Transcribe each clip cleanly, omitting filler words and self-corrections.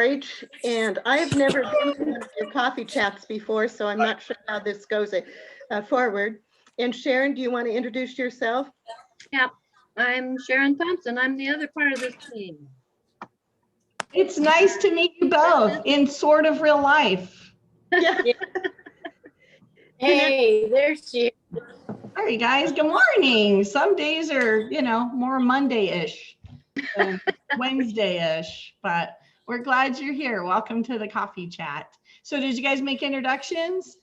Storage, and I have never been to one of your coffee chats before, so I'm not sure how this goes forward. And Sharon, do you want to introduce yourself? Yep, I'm Sharon Thompson. I'm the other part of this team. It's nice to meet you both in sort of real life. Yeah. Hey, there's she. All right, guys, good morning. Some days are, you know, more Monday-ish than Wednesday-ish, but we're glad you're here. Welcome to the coffee chat. So did you guys make introductions?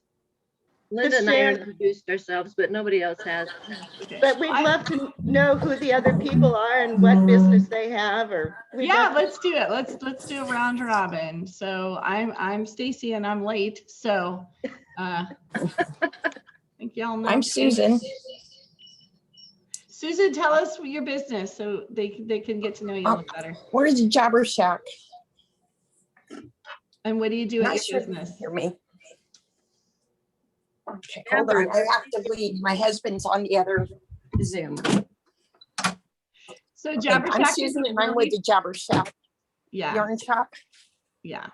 Linda and I introduced ourselves, but nobody else has. Okay. But we'd love to know who the other people are and what business they have, or Yeah, let's do it. Let's do a round robin. So I'm Stacy and I'm late. So I think y'all know. I'm Susan. Susan, tell us your business so they can get to know you a little better. We're the Jabber Shack. And what do you do Not at sure your you business? can hear me. Okay, hold on. I have to leave. My husband's on the other Zoom. So Okay, Jabber I'm Shack Susan is and I'm with the Jabber Shack yeah, yarn shop. yeah.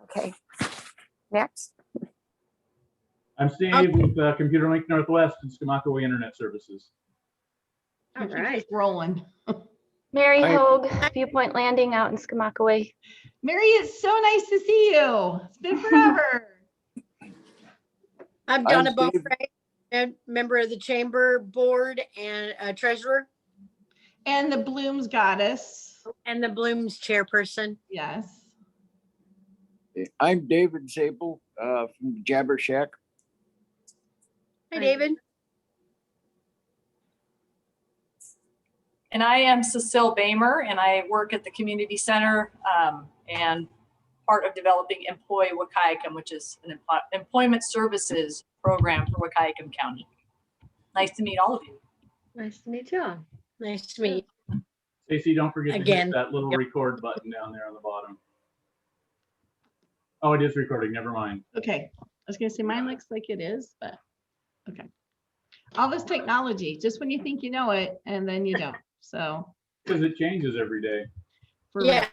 Okay, next. I'm Steve with Computer Link Northwest and Skamakawa Internet Services. All Keep right. us rolling. Mary Hi. Hogue, Viewpoint Landing out in Skamakawa. Mary, it's so nice to see you. It's been forever. I'm Donna Beaufray, a member of the Chamber Board and treasurer. And the Blooms Goddess. And the Blooms chairperson. Yes. I'm David Zabel from Jabber Shack. Hi, David. And I am Cecile Bamer, and I work at the community center and part of developing Employ Wahkiakum, which is an employment services program for Wahkiakum County. Nice to meet all of you. Nice to meet you all. Nice to meet you. Stacy, don't forget to Again. hit that little record button down there on the bottom. Oh, it is recording. Never mind. Okay. I was gonna say mine looks like it is, but okay. All this technology, just when you think you know it, and then you don't. So Because it changes every day. for Yeah,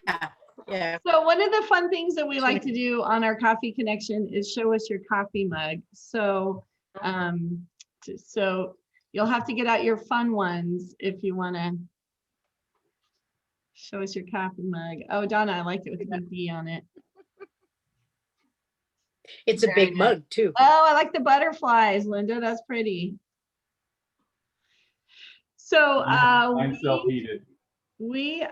yeah. So one of the fun things that we like to do on our coffee connection is show us your coffee mug. So so you'll have to get out your fun ones if you want to show us your coffee mug. Oh, Donna, I liked it with the big B on it. It's a Very big nice. mug too. Oh, I like the butterflies, Linda. That's pretty. So I'm self-heated. we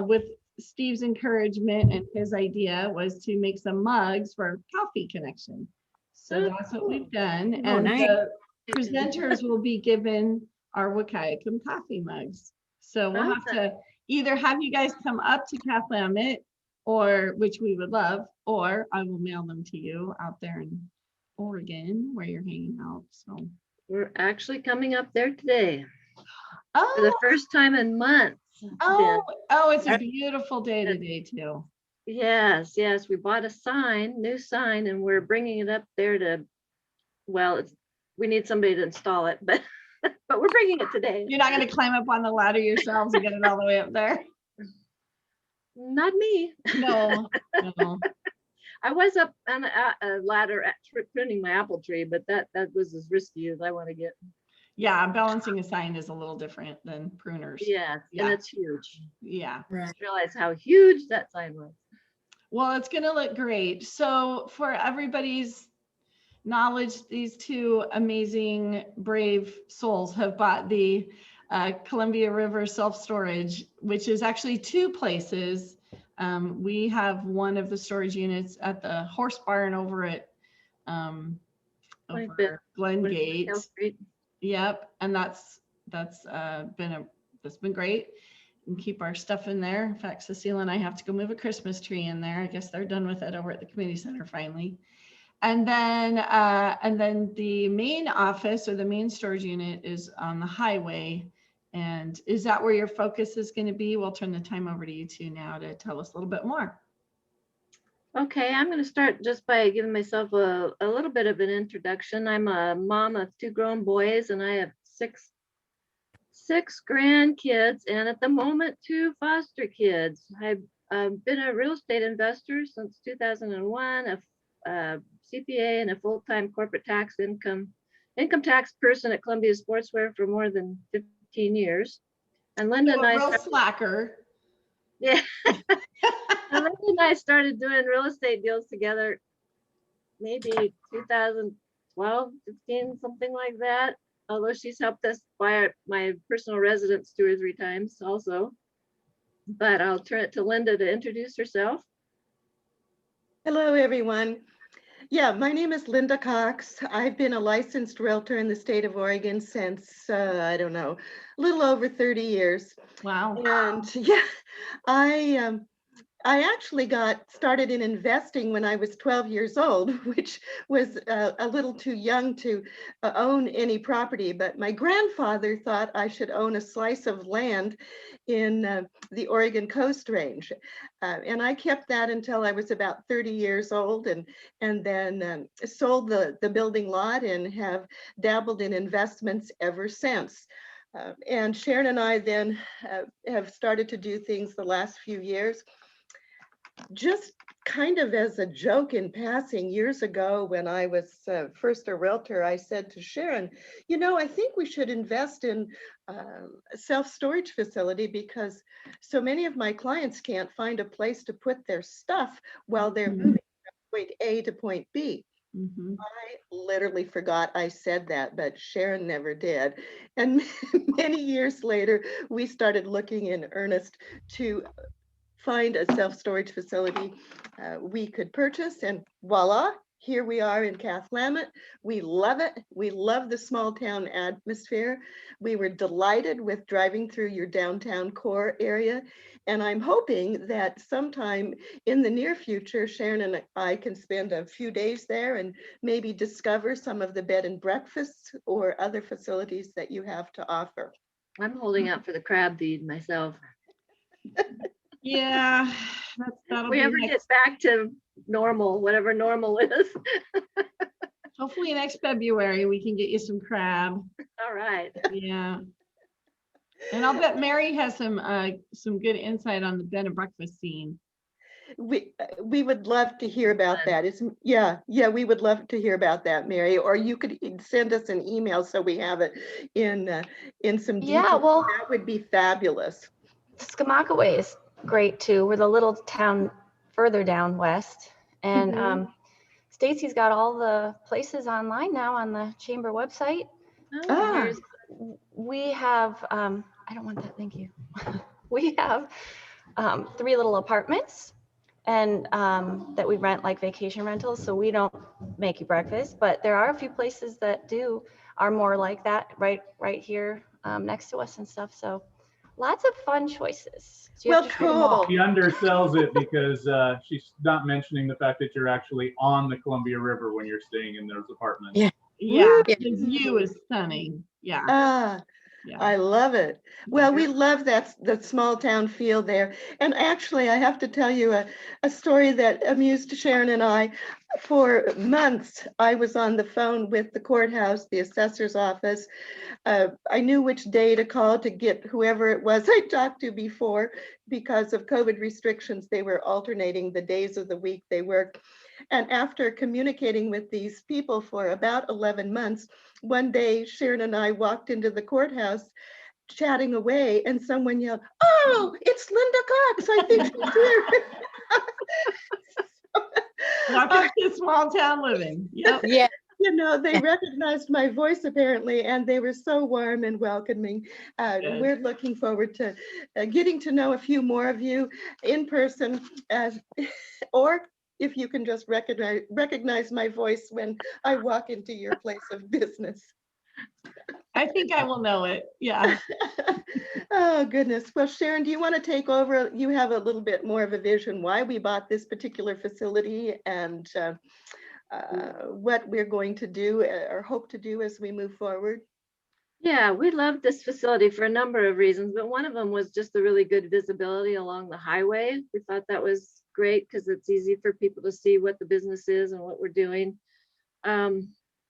with Steve's encouragement and his idea was to make some mugs for our coffee connection. So that's what we've done. Oh, And nice. the presenters will be given our Wahkiakum coffee mugs. So we'll have to either have you guys come up to Cathlamet, or which we would love, or I will mail them to you out there in Oregon where you're hanging out. So We're actually coming up there today for oh, the first time in months. it's a beautiful day today too. Yes, yes. We bought a sign, new sign, and we're bringing it up there to, well, we need somebody to install it, but but we're bringing it today. You're not going to climb up on the ladder yourselves and get it all the way up there. Not me. No, no. I was up on a ladder at pruning my apple tree, but that was as risky as I want to get. Yeah, balancing a sign is a little different than pruners. Yes, Yeah. and it's huge. Yeah. I didn't realize how huge that sign was. Well, it's going to look great. So for everybody's knowledge, these two amazing, brave souls have bought the Columbia River self-storage, which is actually two places. We have one of the storage units at the horse barn over at Glen Gate. Yep, and that's been great. And keep our stuff in there. In fact, Cecile and I have to go move a Christmas tree in there. I guess they're done with it over at the community center finally. And then the main office or the main storage unit is on the highway. And is that where your focus is going to be? We'll turn the time over to you two now to tell us a little bit more. Okay, I'm going to start just by giving myself a little bit of an introduction. I'm a mom of 2 grown boys, and I have 6 grandkids, and at the moment, 2 foster kids. I've been a real estate investor since 2001, a CPA and a full-time corporate income tax person at Columbia Sportswear for more than 15 years. And Linda So and a I real started, slacker. yeah. And Linda and I started doing real estate deals together maybe 2012, 15, something like that. Although she's helped us buy my personal residence 2 or 3 times also. But I'll turn it to Linda to introduce herself. Hello, everyone. Yeah, my name is Linda Cox. I've been a licensed realtor in the state of Oregon since, I don't know, a little over 30 years. Wow. And yeah, I actually got started in investing when I was 12 years old, which was a little too young to own any property. But my grandfather thought I should own a slice of land in the Oregon Coast Range. And I kept that until I was about 30 years old, and then sold the building lot and have dabbled in investments ever since. And Sharon and I then have started to do things the last few years. Just kind of as a joke in passing, years ago when I was first a realtor, I said to Sharon, you know, I think we should invest in a self-storage facility because so many of my clients can't find a place to put their stuff while they're moving from point A to point B. Mhm. I literally forgot I said that, but Sharon never did. And many years later, we started looking in earnest to find a self-storage facility we could purchase, and voila, here we are in Cathlamet. We love it. We love the small town atmosphere. We were delighted with driving through your downtown core area, and I'm hoping that sometime in the near future, Sharon and I can spend a few days there and maybe discover some of the bed and breakfasts or other facilities that you have to offer. I'm holding out for the crab feed myself. Yeah, that'll We be ever get next, back to normal, whatever normal is. hopefully next February we can get you some crab. All right. Yeah. And I'll bet Mary has some good insight on the bed and breakfast scene. We would love to hear about that. Yeah, we would love to hear about that, Mary. Or you could send us an email so we have it in some detail. Yeah, well, That would be fabulous. Skamakaway is great too. We're the little town further down west. And Mhm. Stacy's got all the places online now on the chamber website. Ah. We have, I don't want that, thank you. We have 3 little apartments and that we rent like vacation rentals. So we don't make you breakfast, but there are a few places that are more like that right here next to us and stuff. So lots of fun choices. So you have Well, to try them all. cool. She undersells it because she's not mentioning the fact that you're actually on the Columbia River when you're staying in those apartments. Yeah. Yeah, Yeah. the view is stunning. Yeah. Ah, Yeah. I love it. Well, we love that small town feel there. And actually, I have to tell you a story that amused Sharon and I. For months, I was on the phone with the courthouse, the assessor's office. I knew which day to call to get whoever it was I talked to before. Because of COVID restrictions, they were alternating the days of the week they worked. And after communicating with these people for about 11 months, one day Sharon and I walked into the courthouse chatting away and someone yelled, "Oh, it's Linda Cox. I think she's here." Welcome to small town living. Yep. Yeah. You know, they recognized my voice apparently, and they were so warm and welcoming. Good. We're looking forward to getting to know a few more of you in person, or if you can just recognize my voice when I walk into your place of business. I think I will know it. Yeah. Oh, goodness. Well, Sharon, do you want to take over? You have a little bit more of a vision why we bought this particular facility and what we're going to do or hope to do as we move forward. Yeah, we love this facility for a number of reasons, but one of them was just the really good visibility along the highway. We thought that was great because it's easy for people to see what the business is and what we're doing.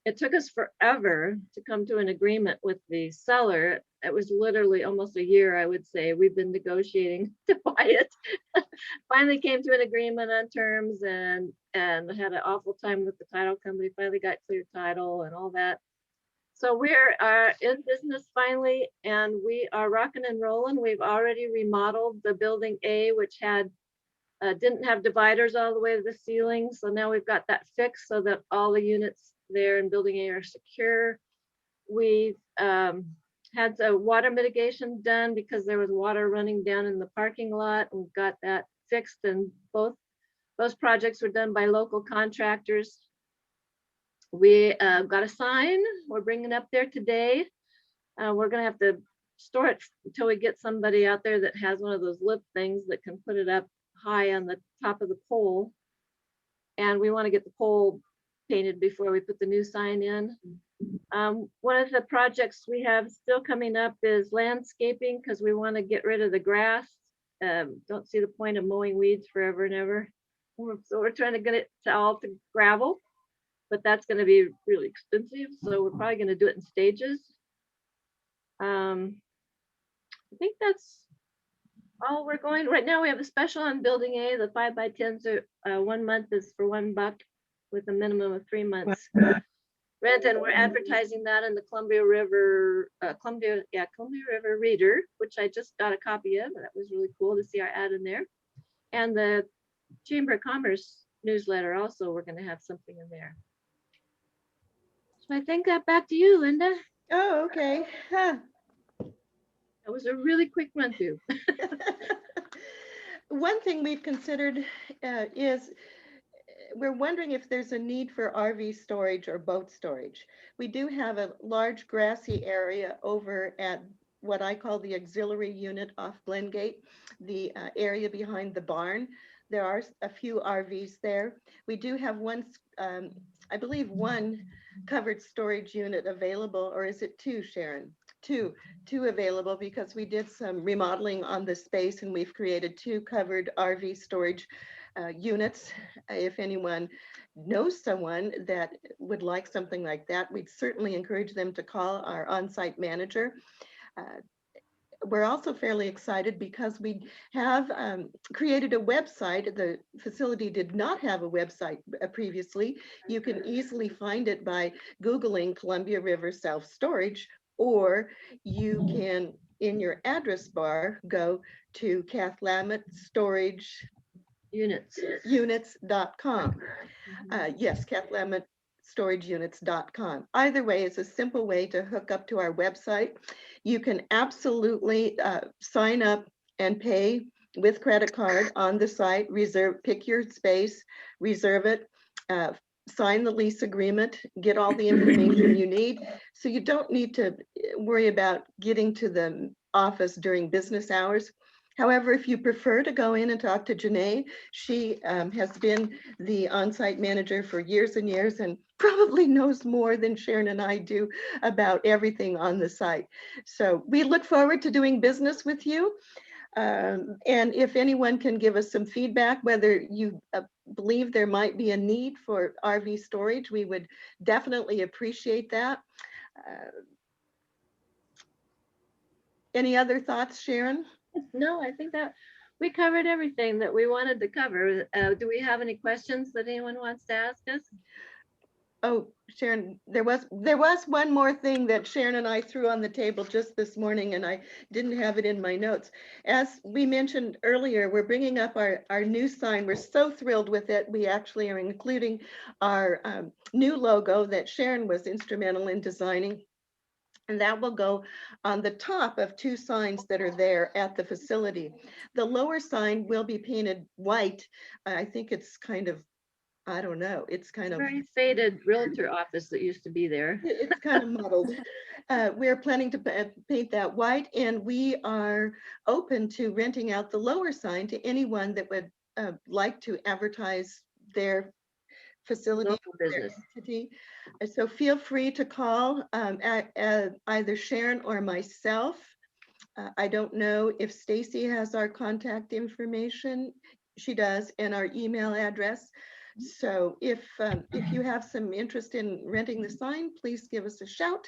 it took us forever to come to an agreement with the seller. It was literally almost a year, I would say. We've been negotiating to buy it. Finally came to an agreement on terms and had an awful time with the title company. Finally got clear title and all that. So we're in business finally, and we are rocking and rolling. We've already remodeled the building A, which had didn't have dividers all the way to the ceiling. So now we've got that fixed so that all the units there in building A are secure. We've had the water mitigation done because there was water running down in the parking lot. We've got that fixed, and both those projects were done by local contractors. We got a sign we're bringing up there today. We're gonna have to store it until we get somebody out there that has one of those lip things that can put it up high on the top of the pole. And we want to get the pole painted before we put the new sign in. One of the projects we have still coming up is landscaping, because we want to get rid of the grass. Don't see the point of mowing weeds forever and ever. So we're trying to get it to all to gravel, but that's going to be really expensive. So we're probably going to do it in stages. I think that's all we're going. Right now we have a special on building A. The 5x10s are 1 month is for $1 with a minimum of 3 months rent, and we're advertising that in the Columbia River River Reader, which I just got a copy of. That was really cool to see our ad in there. And the Chamber of Commerce newsletter also, we're going to have something in there. So I think that back to you, Linda. Oh, okay. Huh. That was a really quick run through. One thing we've considered is we're wondering if there's a need for RV storage or boat storage. We do have a large grassy area over at what I call the auxiliary unit off Glengate, the area behind the barn. There are a few RVs there. We do have one, I believe one covered storage unit available, or is it two, Sharon? Two available, because we did some remodeling on the space and we've created 2 covered RV storage units. If anyone knows someone that would like something like that, we'd certainly encourage them to call our on-site manager. We're also fairly excited because we have created a website. The facility did not have a website previously. You can easily find it by Googling Columbia River Self-Storage, or you can, in your address bar, go to Kath Lamet Storage Units.com. Yes, Kath Lamet storageunits.com. Either way is a simple way to hook up to our website. You can absolutely sign up and pay with credit card on the site, pick your space, reserve it, sign the lease agreement, get all the information you need. So you don't need to worry about getting to the office during business hours. However, if you prefer to go in and talk to Janae, she has been the on-site manager for years and years and probably knows more than Sharon and I do about everything on the site. So we look forward to doing business with you. And if anyone can give us some feedback, whether you believe there might be a need for RV storage, we would definitely appreciate that. Any other thoughts, Sharon? No, I think that we covered everything that we wanted to cover. Do we have any questions that anyone wants to ask us? Oh, Sharon, there was one more thing that Sharon and I threw on the table just this morning, and I didn't have it in my notes. As we mentioned earlier, we're bringing up our new sign. We're so thrilled with it. We actually are including our new logo that Sharon was instrumental in designing. And that will go on the top of 2 signs that are there at the facility. The lower sign will be painted white. I think it's kind of, I don't know, it's kind of very faded realtor office that used to be there. It's kind of muddled. We're planning to paint that white, and we are open to renting out the lower sign to anyone that would like to advertise their facility, Local business. entity. So feel free to call either Sharon or myself. I don't know if Stacy has our contact information. She does, and our email address. So if you have some interest in renting the sign, please give us a shout.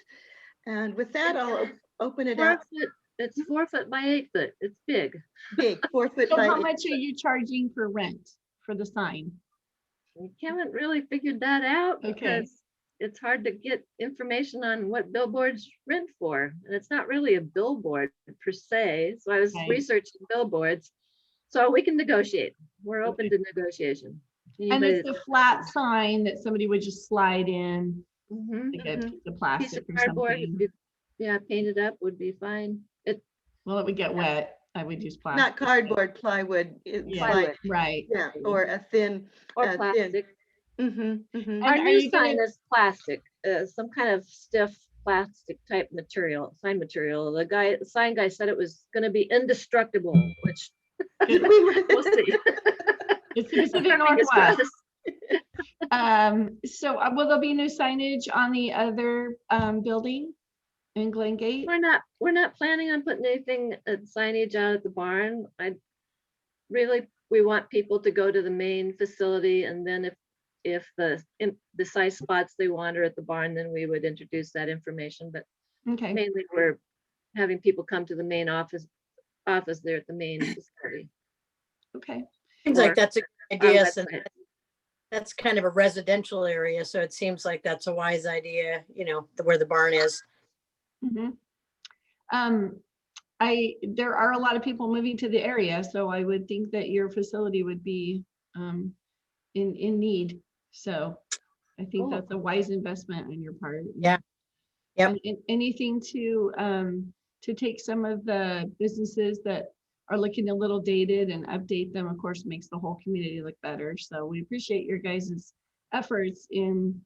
And with that, I'll open it up. It's 4 foot by 8 foot. It's big. Big, 4 foot So by how 8 much are you charging for rent for the sign? We haven't really figured that out Okay. because it's hard to get information on what billboards rent for. And it's not really a billboard per se. So I was Right. researching billboards. So we can negotiate. We're open to negotiation. And Anybody it's a flat sign that somebody would just slide in, Mhm, like a mhm. piece of Piece plastic of or cardboard, something. yeah, painted up would be fine. Well, it would get wet. I would use plastic. not cardboard, plywood. It's Yeah. like, Plywood Right. yeah, or a thin. or thin. plastic. Mhm, mhm. And Our are new you gonna- sign is plastic, some kind of stiff plastic type material, sign material. The sign guy said it was gonna be indestructible, which We were- we'll see. It's the Pacific Fingers Northwest. crossed. So will there be new signage on the other building in Glen Gate? We're not planning on putting anything signage out at the barn. We want people to go to the main facility, and then if the size spots they want are at the barn, then we would introduce that information. But Okay. mainly we're having people come to the main office there at the main facility. Okay. Seems Or like that's a good our idea. Since website. that's kind of a residential area, so it seems like that's a wise idea, where the barn is. Mhm. There are a lot of people moving to the area, so I would think that your facility would be in need. So I think Cool. that's a wise investment on your part. Yeah. Yep. And anything to take some of the businesses that are looking a little dated and update them, of course, makes the whole community look better. So we appreciate your guys' efforts in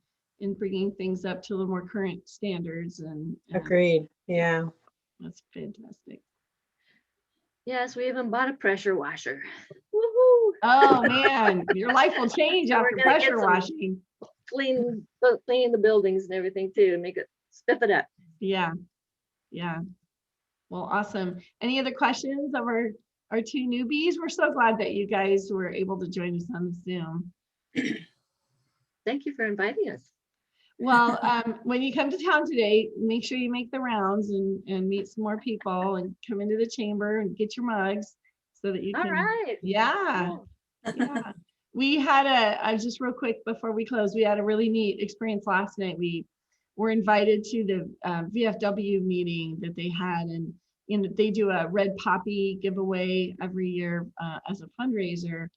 bringing things up to a little more current standards and Agreed. Yeah. that's fantastic. Yes, we even bought a pressure washer. Woohoo! Oh man, your life will change So we're after gonna get pressure some- washing. Cleaning the buildings and everything too, and make it spiff it up. Yeah, yeah. Well, awesome. Any other questions of our two newbies? We're so glad that you guys were able to join us on the Zoom. Thank you for inviting us. Well, when you come to town today, make sure you make the rounds and meet some more people and come into the chamber and get your mugs so that you All can. right. Yeah. Cool. Yeah. We had just real quick before we close, we had a really neat experience last night. We were invited to the VFW meeting that they had, and they do a red poppy giveaway every year as a fundraiser,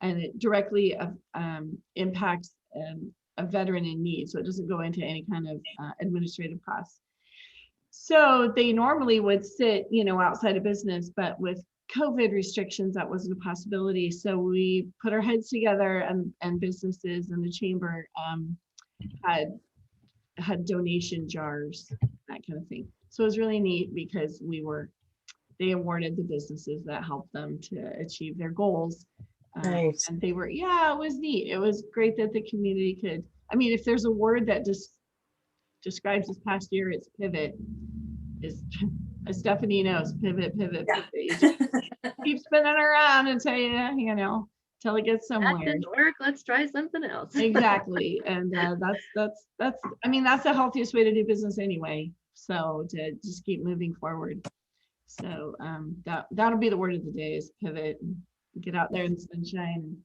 and it directly impacts a veteran in need. So it doesn't go into any kind of administrative costs. So they normally would sit, outside of business, but with COVID restrictions, that wasn't a possibility. So we put our heads together, and businesses and the chamber had donation jars, that kind of thing. So it was really neat because they awarded the businesses that helped them to achieve their goals. Nice. And it was neat. It was great that the community could, if there's a word that just describes this past year, it's pivot. As Stephanie knows, pivot. You just keep spinning around until till it gets That somewhere. didn't work. Let's try something else. Exactly. And that's the healthiest way to do business anyway. So to just keep moving forward. So that'll be the word of the day, is pivot, and get out there in the sunshine and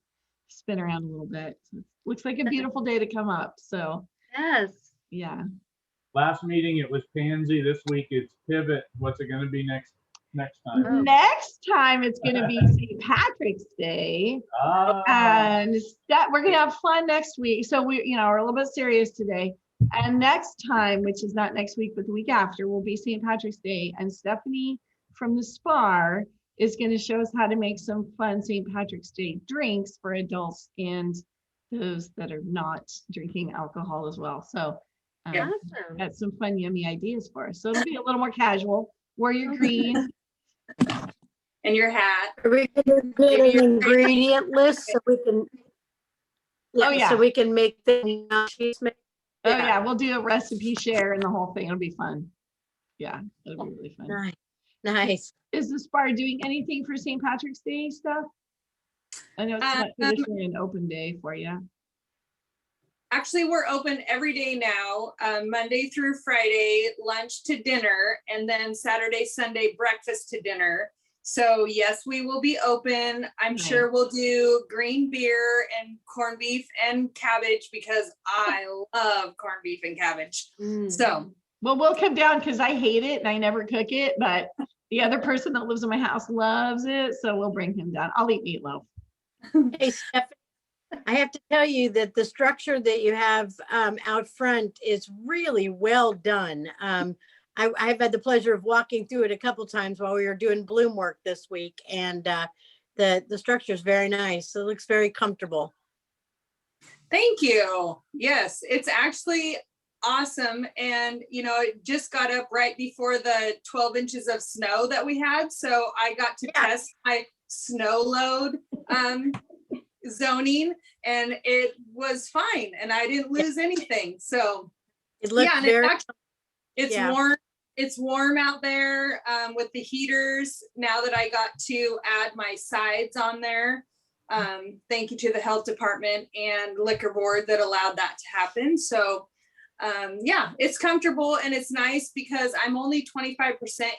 spin around a little bit. So it looks like a beautiful day to come up. So Yes. yeah. Last meeting, it was Pansy. This week, it's Pivot. What's it going to be next time? Oh. Next time it's going to be St. Patrick's Day. Ah, And we're going to have fun next week. So we're a little bit serious today. And next time, which is not next week, but the week after, will be St. Patrick's Day. And Stephanie from the SPAR is going to show us how to make some fun St. Patrick's Day drinks for adults and those that are not drinking alcohol as well. So Awesome. got some fun, yummy ideas for us. So it'll be a little more casual. Wear your green. And your hat. Are we gonna get an ingredient list so we can? Oh, yeah. So we can make the sheets. Oh yeah, we'll do a recipe share and the whole thing. It'll be fun. Yeah, it'll be really fun. Nice. Nice. Is the SPAR doing anything for St. Patrick's Day stuff? I know it's not traditionally an open day for you. Actually, we're open every day now, Monday through Friday, lunch to dinner, and then Saturday, Sunday, breakfast to dinner. So yes, we will be open. I'm sure we'll do green beer and corned beef and cabbage because I love corned beef and cabbage. So. Well, we'll come down because I hate it and I never cook it, but the other person that lives in my house loves it. So we'll bring him down. I'll eat meatloaf. Hey, Stephanie, I have to tell you that the structure that you have out front is really well done. I've had the pleasure of walking through it a couple times while we were doing bloom work this week, and the structure is very nice. It looks very comfortable. Thank you. Yes, it's actually awesome. And, you know, it just got up right before the 12 inches of snow that we had. So I got to test my snow load zoning, and it was fine. And I didn't lose anything. So it looks it's warm. It's warm out there with the heaters. Now that I got to add my sides on there. Thank you to the health department and liquor board that allowed that to happen. So yeah, it's comfortable and it's nice because I'm only 25%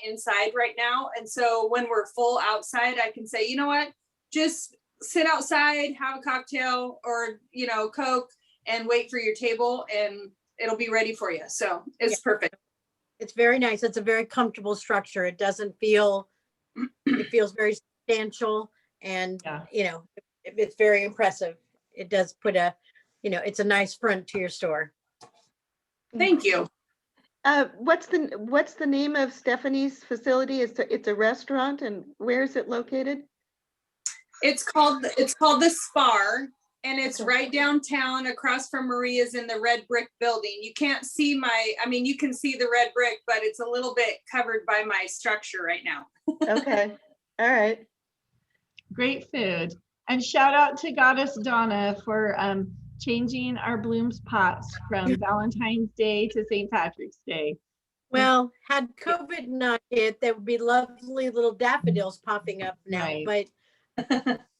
inside right now. And so when we're full outside, I can say, you know what, just sit outside, have a cocktail or, you know, Coke and wait for your table and it'll be ready for you. So it's perfect. It's very nice. It's a very comfortable structure. It doesn't feel, it feels very substantial and, you know, it's very impressive. It does put a, you know, it's a nice front to your store. Thank you. What's the name of Stephanie's facility? It's a restaurant, and where is it located? It's called the Spar, and it's right downtown across from Maria's in the red brick building. You can't see you can see the red brick, but it's a little bit covered by my structure right now. Okay. All right. Great food. And shout out to Goddess Donna for changing our blooms pots from Valentine's Day to St. Patrick's Day. Well, had COVID not hit, there would be lovely little daffodils popping up now, but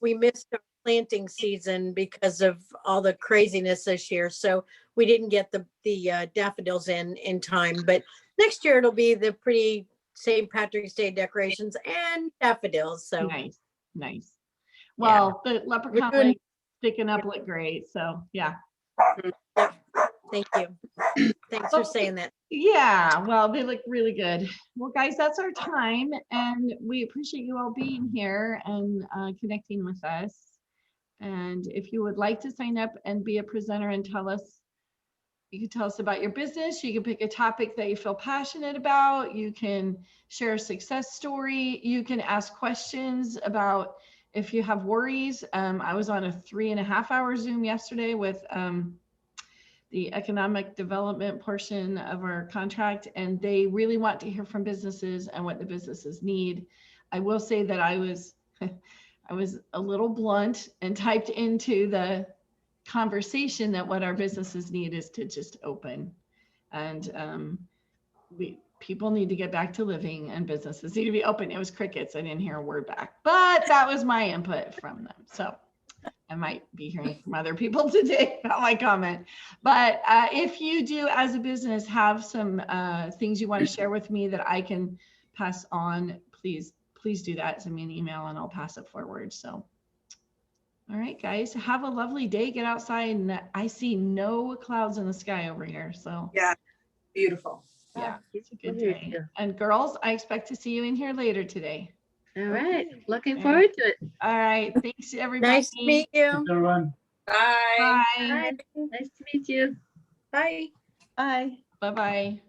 we missed our planting season because of all the craziness this year. So we didn't get the daffodils in time, but next year it'll be the pretty St. Patrick's Day decorations and daffodils. So nice. Well, the leprechaun legs sticking up look great. So yeah. Thank you. Thanks for saying that. Yeah, well, they look really good. Well, guys, that's our time, and we appreciate you all being here and connecting with us. And if you would like to sign up and be a presenter and tell us, you can tell us about your business. You can pick a topic that you feel passionate about. You can share a success story. You can ask questions about if you have worries. I was on a 3.5-hour Zoom yesterday with the economic development portion of our contract, and they really want to hear from businesses and what the businesses need. I will say that I was a little blunt and typed into the conversation that what our businesses need is to just open, and people need to get back to living and businesses need to be open. It was crickets. I didn't hear a word back, but that was my input from them. So I might be hearing from other people today about my comment. But if you do, as a business, have some things you want to share with me that I can pass on, please do that. Send me an email and I'll pass it forward. So, all right, guys, have a lovely day. Get outside, and I see no clouds in the sky over here. So yeah, beautiful. Yeah, it's a good day. And girls, I expect to see you in here later today. All right. Looking forward to it. All right. Thanks, everybody. Nice to meet you. Thanks, everyone. Bye. Bye. Nice to meet you. Bye. Bye. Bye-bye.